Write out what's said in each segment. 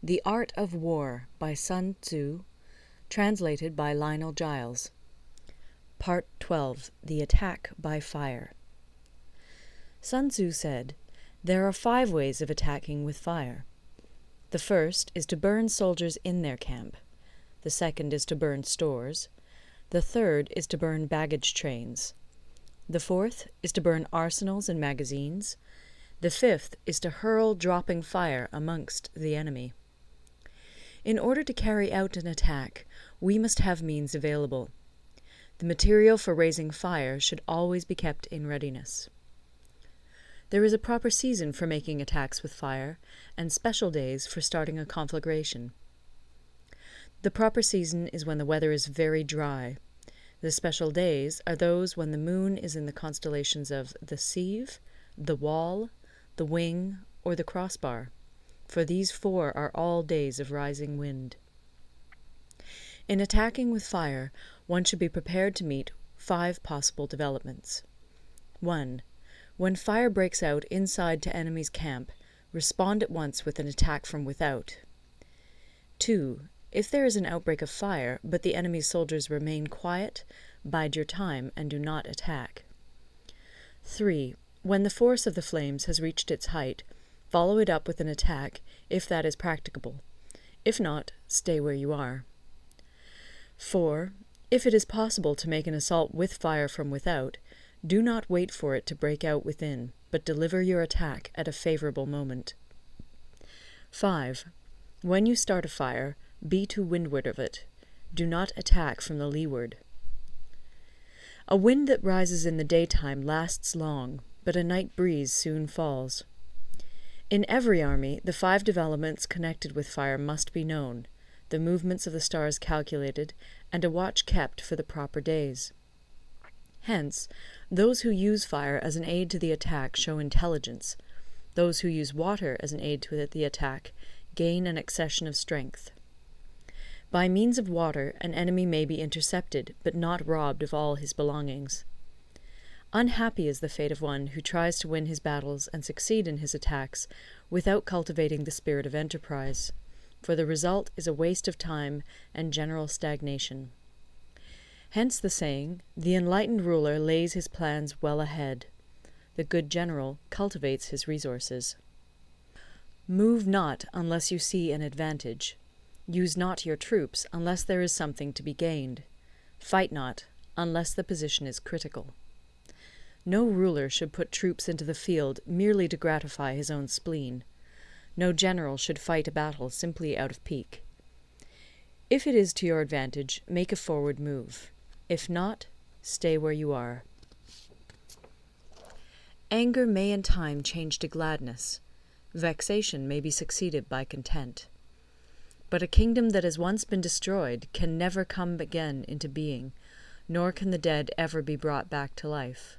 The Art of War by Sun Tzu, translated by Lionel Giles. Part 12. The Attack by Fire. Sun Tzu said, "There are 5 ways of attacking with fire. The first is to burn soldiers in their camp. The second is to burn stores. The third is to burn baggage trains. The fourth is to burn arsenals and magazines. The fifth is to hurl dropping fire amongst the enemy." In order to carry out an attack, we must have means available. The material for raising fire should always be kept in readiness. There is a proper season for making attacks with fire, and special days for starting a conflagration. The proper season is when the weather is very dry. The special days are those when the moon is in the constellations of the Sieve, the Wall, the Wing, or the Crossbar, for these 4 are all days of rising wind. In attacking with fire, one should be prepared to meet 5 possible developments. 1. When fire breaks out inside to enemy's camp, respond at once with an attack from without. 2. If there is an outbreak of fire, but the enemy's soldiers remain quiet, bide your time and do not attack. 3. When the force of the flames has reached its height, follow it up with an attack, if that is practicable. If not, stay where you are. 4. If it is possible to make an assault with fire from without, do not wait for it to break out within, but deliver your attack at a favorable moment. 5. When you start a fire, be to windward of it. Do not attack from the leeward. A wind that rises in the daytime lasts long, but a night breeze soon falls. In every army, the 5 developments connected with fire must be known, the movements of the stars calculated, and a watch kept for the proper days. Hence, those who use fire as an aid to the attack show intelligence. Those who use water as an aid to the attack gain an accession of strength. By means of water, an enemy may be intercepted, but not robbed of all his belongings. Unhappy is the fate of one who tries to win his battles and succeed in his attacks without cultivating the spirit of enterprise, for the result is a waste of time and general stagnation. Hence the saying, "The enlightened ruler lays his plans well ahead. The good general cultivates his resources." Move not unless you see an advantage. Use not your troops unless there is something to be gained. Fight not unless the position is critical. No ruler should put troops into the field merely to gratify his own spleen. No general should fight a battle simply out of pique. If it is to your advantage, make a forward move. If not, stay where you are. Anger may in time change to gladness. Vexation may be succeeded by content. But a kingdom that has once been destroyed can never come again into being, nor can the dead ever be brought back to life.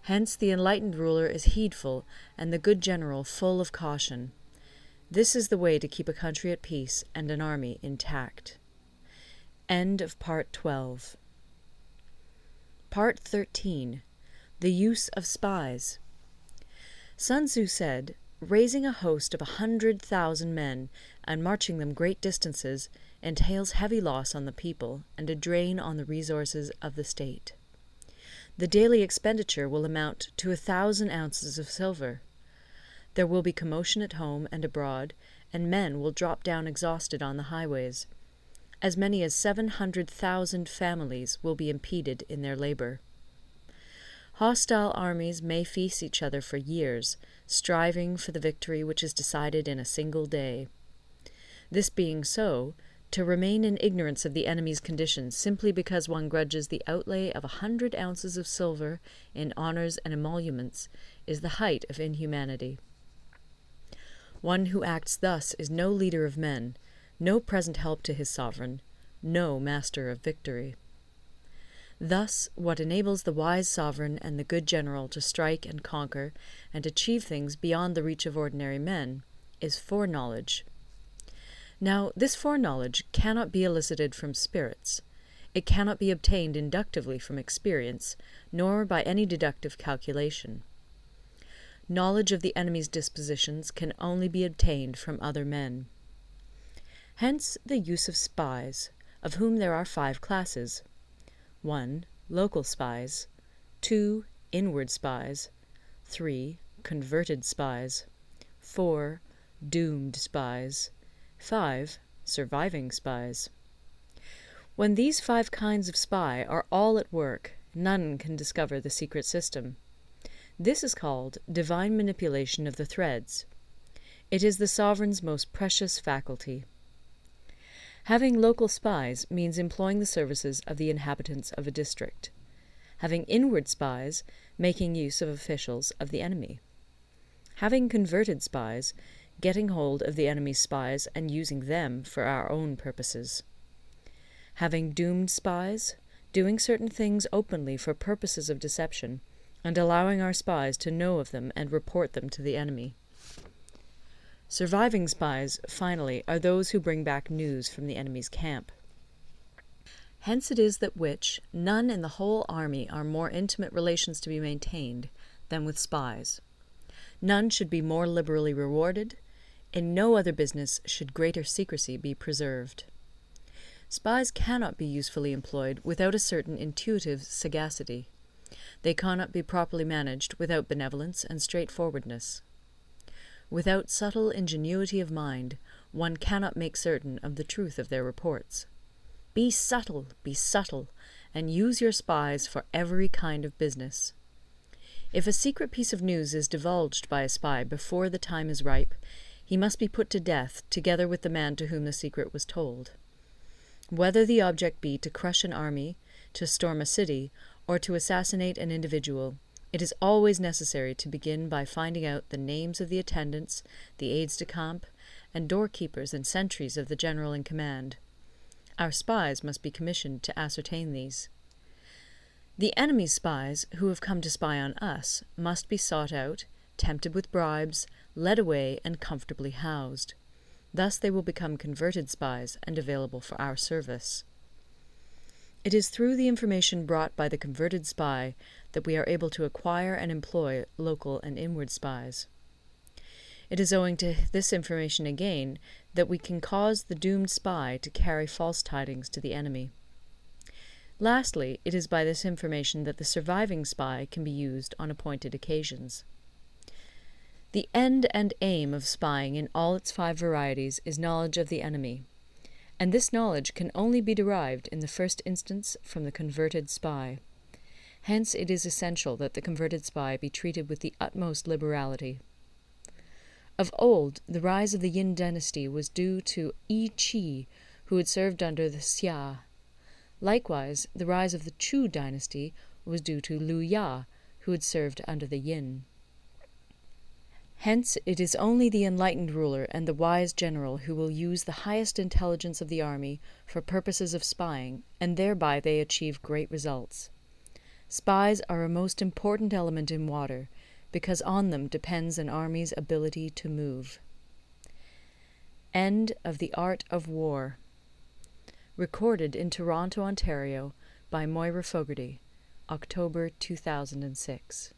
Hence the enlightened ruler is heedful, and the good general full of caution. This is the way to keep a country at peace and an army intact. End of Part 12. Part 13. The Use of Spies. Sun Tzu said, "Raising a host of 100,000 men and marching them great distances entails heavy loss on the people and a drain on the resources of the state. The daily expenditure will amount to 1,000 ounces of silver. There will be commotion at home and abroad, and men will drop down exhausted on the highways. As many as 700,000 families will be impeded in their labor. Hostile armies may feast each other for years, striving for the victory which is decided in a single day. This being so, to remain in ignorance of the enemy's conditions simply because one grudges the outlay of 100 ounces of silver in honours and emoluments is the height of inhumanity. One who acts thus is no leader of men, no present help to his sovereign, no master of victory. Thus, what enables the wise sovereign and the good general to strike and conquer and achieve things beyond the reach of ordinary men is foreknowledge. Now, this foreknowledge cannot be elicited from spirits. It cannot be obtained inductively from experience, nor by any deductive calculation. Knowledge of the enemy's dispositions can only be obtained from other men. Hence the use of spies, of whom there are 5 classes: 1. Local spies, 2. Inward spies, 3. Converted spies, 4. Doomed spies, 5. Surviving spies. When these 5 kinds of spy are all at work, none can discover the secret system. This is called divine manipulation of the threads. It is the sovereign's most precious faculty. Having local spies means employing the services of the inhabitants of a district. Having inward spies, making use of officials of the enemy. Having converted spies, getting hold of the enemy's spies and using them for our own purposes. Having doomed spies, doing certain things openly for purposes of deception, and allowing our spies to know of them and report them to the enemy. Surviving spies, finally, are those who bring back news from the enemy's camp. Hence it is that none in the whole army are more intimate relations to be maintained than with spies. None should be more liberally rewarded. In no other business should greater secrecy be preserved. Spies cannot be usefully employed without a certain intuitive sagacity. They cannot be properly managed without benevolence and straightforwardness. Without subtle ingenuity of mind, one cannot make certain of the truth of their reports. Be subtle, and use your spies for every kind of business. If a secret piece of news is divulged by a spy before the time is ripe, he must be put to death together with the man to whom the secret was told. Whether the object be to crush an army, to storm a city, or to assassinate an individual, it is always necessary to begin by finding out the names of the attendants, the aides-de-camp, and doorkeepers and sentries of the general in command. Our spies must be commissioned to ascertain these. The enemy's spies, who have come to spy on us, must be sought out, tempted with bribes, led away, and comfortably housed. Thus they will become converted spies and available for our service. It is through the information brought by the converted spy that we are able to acquire and employ local and inward spies. It is owing to this information again that we can cause the doomed spy to carry false tidings to the enemy. Lastly, it is by this information that the surviving spy can be used on appointed occasions. The end and aim of spying in all its 5 varieties is knowledge of the enemy, and this knowledge can only be derived in the first instance from the converted spy. Hence it is essential that the converted spy be treated with the utmost liberality. Of old, the rise of the Yin dynasty was due to Yi Qi, who had served under the Xia. Likewise, the rise of the Chu dynasty was due to Liu Ya, who had served under the Yin. Hence it is only the enlightened ruler and the wise general who will use the highest intelligence of the army for purposes of spying, and thereby they achieve great results. Spies are a most important element in water, because on them depends an army's ability to move. End of The Art of War. Recorded in Toronto, Ontario by Moira Fogarty, October 2006.